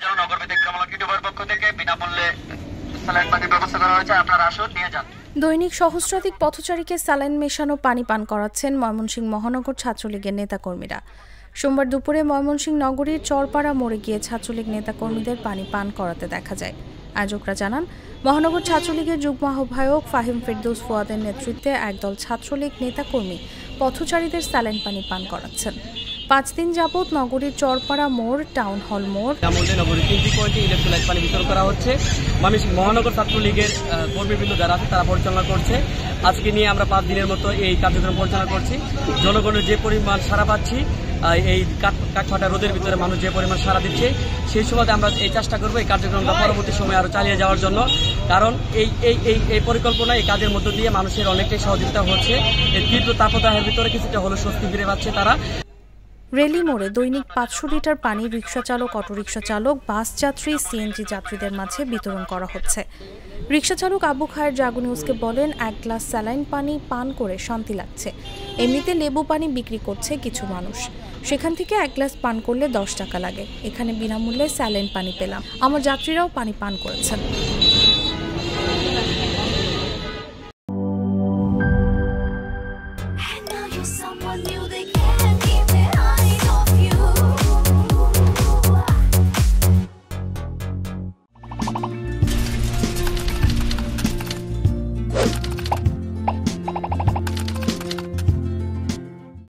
নগর ব্যতিক্রমূলক ইউটিউবের পক্ষ থেকে বিনামূল্যে স্যালাইন পানির ব্যবস্থা করা হয়েছে। আপনারা আসুন, নিয়ে যান। দৈনিক সহস্রাধিক পথচারীকে স্যালাইন মেশানো পানি পান করাচ্ছেন ময়মনসিংহ মহানগর ছাত্রলীগের নেতাকর্মীরা। সোমবার দুপুরে ময়মনসিংহ নগরীর চরপাড়া মোড়ে গিয়ে ছাত্রলীগ নেতাকর্মীদের পানি পান করাতে দেখা যায়। আয়োজকরা জানান, মহানগর ছাত্রলীগের যুগ্ম আহ্বায়ক ফাহিম ফেরদৌস ফুয়াদের নেতৃত্বে একদল ছাত্রলীগ নেতাকর্মী পথচারীদের স্যালাইন পানি পান করাচ্ছেন। 5 দিন যাবৎ নগরীর চরপাড়া মোড়, টাউন হল মোড়, নগরীর 3টি পয়েন্টে ইলেকট্রোলাইট পানি বিতরণ করা হচ্ছে। মহানগর ছাত্রলীগের কর্মীবৃন্দ যারা আছে তারা পরিচালনা করছে। আজকে নিয়ে আমরা 5 দিনের মতো এই কার্যক্রম পরিচালনা করছি। জনগণের যে পরিমাণ সাড়া পাচ্ছি, এই কাঠফাটা রোদের ভিতরে মানুষ যে পরিমাণ সাড়া দিচ্ছে, সেই সময় আমরা এই চেষ্টা করবো এই কার্যক্রমটা পরবর্তী সময়ে আরো চালিয়ে যাওয়ার জন্য। কারণ এই পরিকল্পনা, এই কাজের মধ্য দিয়ে মানুষের অনেকটাই সহযোগিতা হচ্ছে। এই তীব্র তাপদাহের ভিতরে কিছুটা হলো স্বস্তি ফিরে পাচ্ছে তারা। রেলি মোড়ে দৈনিক 500 লিটার পানি রিকশা চালক, অটোরিকশা চালক, বাস যাত্রী, সিএনজি যাত্রীদের মাঝে বিতরণ করা হচ্ছে। রিকশা চালক আবু খায়ের জাগো নিউজকে বলেন, 1 গ্লাস স্যালাইন পানি পান করে শান্তি লাগছে। এমনিতে লেবু পানি বিক্রি করছে কিছু মানুষ, সেখান থেকে 1 গ্লাস পান করলে 10 টাকা লাগে। এখানে বিনামূল্যে স্যালাইন পানি পেলাম, আমার যাত্রীরাও পানি পান করেছেন।